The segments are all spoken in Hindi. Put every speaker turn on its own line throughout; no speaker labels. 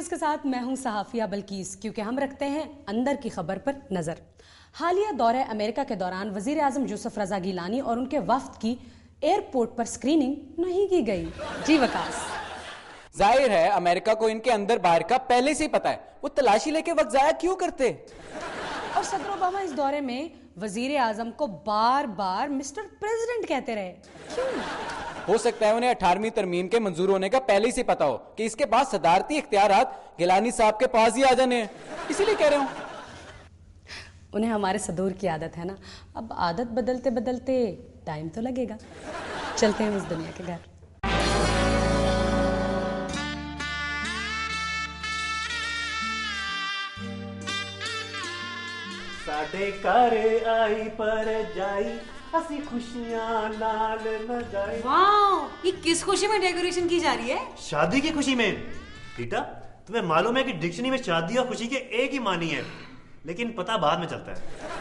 के साथ मैं हूं सहाफिया बल्कीस, क्योंकि हम रखते हैं अंदर की खबर पर नजर। हालिया दौरे अमेरिका के दौरान वजीर आजम यूसुफ रजा गिलानी और उनके वफ्द की एयरपोर्ट पर स्क्रीनिंग नहीं की गई। जी वकास,
जाहिर है अमेरिका को इनके अंदर बाहर का पहले से ही पता है, वो तलाशी लेके वक्त जाया क्यों करते।
और सदर ओबामा इस दौरे में वजीर आजम को बार बार मिस्टर प्रेसिडेंट कहते रहे, क्यों?
हो सकता है उन्हें 18वीं तरमीम के मंजूर होने का पहले से पता हो कि इसके बाद सदारती इख्तियारात गिलानी साहब के पास ही आ जाने हैं, इसीलिए कह रहे हूं।
उन्हें हमारे सदूर की आदत है ना, अब आदत बदलते बदलते टाइम तो लगेगा। चलते हैं उस दुनिया के घर।
साडे घर आई पर जाई हसी खुशियां नाल न जाए।
वाह, ये किस खुशी में डेकोरेशन की जा रही है?
शादी की खुशी में। बेटा, तुम्हें मालूम है कि डिक्शनरी में शादी और खुशी के एक ही मानी है, लेकिन पता बाद में चलता है।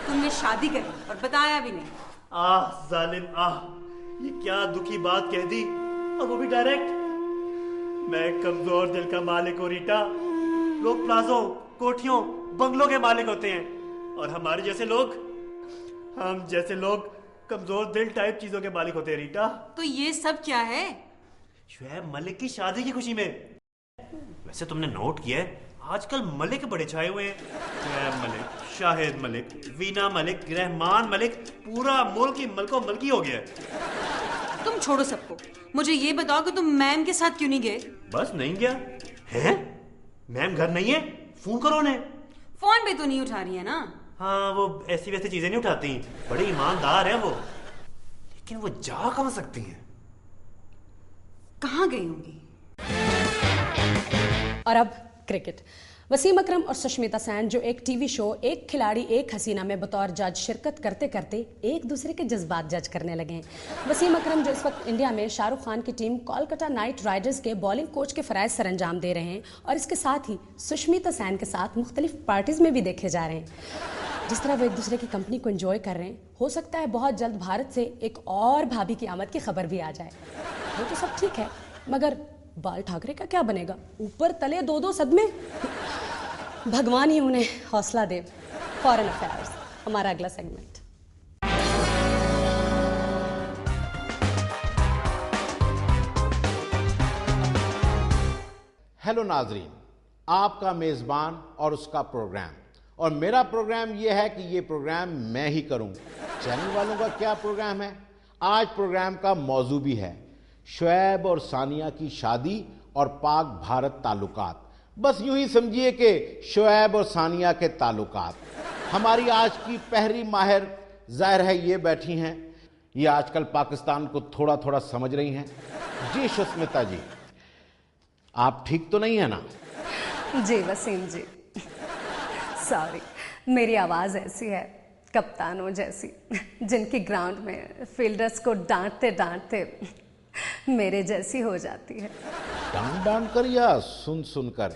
तुमने शादी करी और बताया भी नहीं।
आह जालिम आह, ये क्या दुखी बात कह दी, और वो भी डायरेक्ट। मैं कमजोर दिल का मालिक हूँ रीटा। लोग प्लाजों, कोठियों, बंगलों के मालिक होते हैं, और हमारे जैसे लोग, हम जैसे लोग कमजोर दिल टाइप चीजों के मालिक होते हैं रीटा।
तो ये सब क्या है?
शुएब मलिक की शादी की खुशी में। वैसे तुमने नोट किया है आजकल मलिक बड़े छाए हुए हैं। शुएब मलिक, शाहिद मलिक, वीना मलिक, रहमान मलिक, पूरा मुल्क ही मलको मलकी हो गया है।
तुम छोड़ो सबको, मुझे ये बताओ कि तुम मैम के साथ क्यों नहीं गए?
बस नहीं गया है। मैम घर नहीं है, फोन करो उन्हें।
फोन भी तो नहीं उठा रही है ना।
हाँ, वो ऐसी वैसी चीजें नहीं उठाती, बड़े ईमानदार हैं वो, लेकिन वो जा कहां सकती हैं?
कहां गई होंगी?
और अब क्रिकेट। वसीम अकरम और सुष्मिता सेन जो एक टीवी शो एक खिलाड़ी एक हसीना में बतौर जज शिरकत करते करते एक दूसरे के जज्बात जज करने लगे हैं। वसीम अकरम जो इस वक्त इंडिया में शाहरुख खान की टीम कोलकाता नाइट राइडर्स के बॉलिंग कोच के फराइज सरंजाम दे रहे हैं, और इसके साथ ही सुष्मिता सेन के साथ मुख्तलिफ पार्टीज में भी देखे जा रहे हैं। जिस तरह वो एक दूसरे की कंपनी को एंजॉय कर रहे हैं, हो सकता है बहुत जल्द भारत से एक और भाभी की आमद की खबर भी आ जाए। वो तो सब ठीक है, मगर बाल ठाकरे का क्या बनेगा? ऊपर तले दो दो सदमे। भगवान ही उन्हें हौसला दे। फॉरेन अफेयर्स, हमारा अगला सेगमेंट।
हेलो नाजरीन, आपका मेजबान और उसका प्रोग्राम, और मेरा प्रोग्राम यह है कि ये प्रोग्राम मैं ही करूं। चैनल वालों का क्या प्रोग्राम है? आज प्रोग्राम का मौजू भी है शुएब और सानिया की शादी और पाक भारत ताल्लुकात। बस यूं ही समझिए कि शुएब और सानिया के ताल्लुकात। हमारी आज की पहली माहिर जाहिर है ये बैठी हैं, ये आजकल पाकिस्तान को थोड़ा थोड़ा समझ रही हैं। जी सुष्मिता जी, आप ठीक तो नहीं है ना?
जी वसीम जी, सॉरी, मेरी आवाज़ ऐसी है कप्तानों जैसी, जिनकी ग्राउंड में फील्डर्स को डांटते डांटते मेरे जैसी हो जाती है।
डांट डांट कर या सुन सुनकर?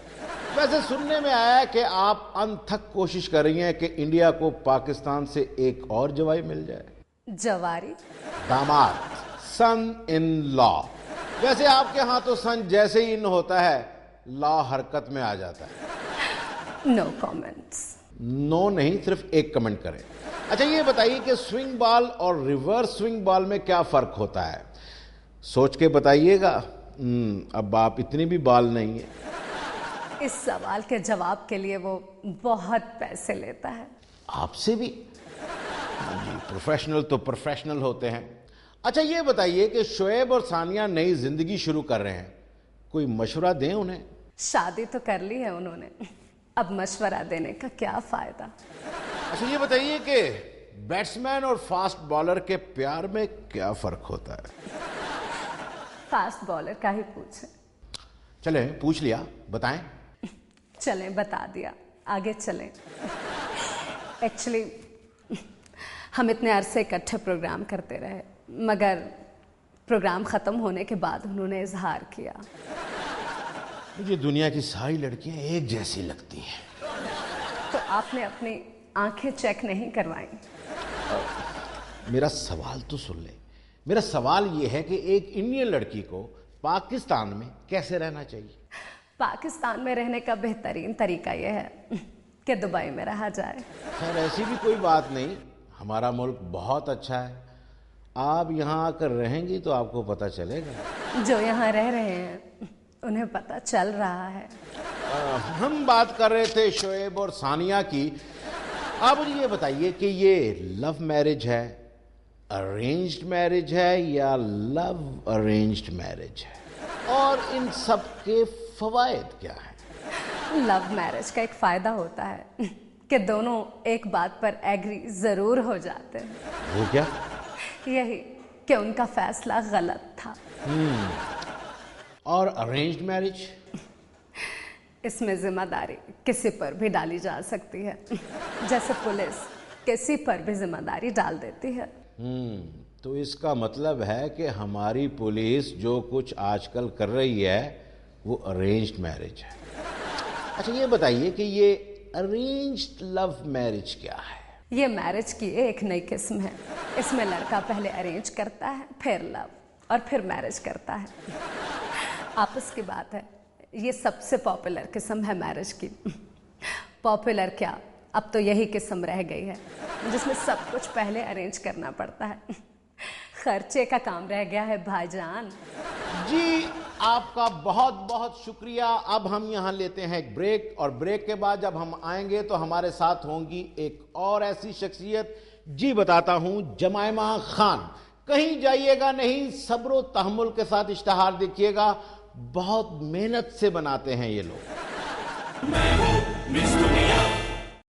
वैसे सुनने में आया कि आप अनथक कोशिश कर रही हैं कि इंडिया को पाकिस्तान से एक और जवाई मिल जाए।
जवारी?
दामाद, सन इन लॉ। वैसे आपके यहाँ तो सन जैसे ही इन होता है लॉ हरकत में आ जाता है।
No comments.
नो नहीं, सिर्फ एक कमेंट करें। अच्छा ये बताइए कि स्विंग बॉल और रिवर्स स्विंग बॉल में क्या फर्क होता है? सोच के बताइएगा। अब आप इतनी भी बाल नहीं है।
इस सवाल के जवाब के लिए वो बहुत पैसे लेता है।
आपसे भी? हाँ जी, प्रोफेशनल तो प्रोफेशनल होते हैं। अच्छा ये बताइए कि शुएब और सानिया नई जिंदगी शुरू कर रहे हैं, कोई मशवरा दें उन्हें?
शादी तो कर ली है उन्होंने, अब मशवरा देने का क्या फायदा?
अच्छा ये बताइए कि बैट्समैन और फास्ट बॉलर के प्यार में क्या फर्क होता है?
फास्ट बॉलर का ही पूछे।
चले पूछ लिया, बताएं।
चलें, बता दिया, आगे चलें। एक्चुअली हम इतने अरसे इकट्ठे प्रोग्राम करते रहे, मगर प्रोग्राम ख़त्म होने के बाद उन्होंने इजहार किया।
मुझे दुनिया की सारी लड़कियां एक जैसी लगती हैं।
तो आपने अपनी आंखें चेक नहीं करवाई?
मेरा सवाल तो सुन ले। मेरा सवाल यह है कि एक इंडियन लड़की को पाकिस्तान में कैसे रहना चाहिए?
पाकिस्तान में रहने का बेहतरीन तरीका यह है कि दुबई में रहा जाए।
खैर ऐसी भी कोई बात नहीं, हमारा मुल्क बहुत अच्छा है। आप यहाँ आकर रहेंगी तो आपको पता चलेगा।
जो यहाँ रह रहे हैं उन्हें पता चल रहा है।
हम बात कर रहे थे शोएब और सानिया की। आप मुझे ये बताइए कि ये लव मैरिज है, अरेंज्ड मैरिज है या लव अरेंज्ड मैरिज है, और इन सब के फवायद क्या है?
लव मैरिज का एक फायदा होता है कि दोनों एक बात पर एग्री जरूर हो जाते हैं।
वो क्या?
यही कि उनका फैसला गलत था।
और अरेंज्ड मैरिज?
इसमें जिम्मेदारी किसी पर भी डाली जा सकती है, जैसे पुलिस किसी पर भी जिम्मेदारी डाल देती है।
तो इसका मतलब है कि हमारी पुलिस जो कुछ आजकल कर रही है वो अरेंज्ड मैरिज है। अच्छा ये बताइए कि ये अरेंज्ड लव मैरिज क्या है?
ये मैरिज की एक नई किस्म है। इसमें लड़का पहले अरेंज करता है, फिर लव, और फिर मैरिज करता है। आपस की बात है, ये सबसे पॉपुलर किस्म है मैरिज की। पॉपुलर क्या, अब तो यही किस्म रह गई है जिसमें सब कुछ पहले अरेंज करना पड़ता है। खर्चे का काम रह गया है भाईजान।
जी आपका बहुत बहुत शुक्रिया। अब हम यहाँ लेते हैं एक ब्रेक, और ब्रेक के बाद जब हम आएंगे तो हमारे साथ होंगी एक और ऐसी शख्सियत। जी बताता हूँ, जमाइमा खान। कहीं जाइएगा नहीं, सब्र तहम्मुल के साथ इश्तहार देखिएगा। बहुत मेहनत से बनाते हैं ये लोग।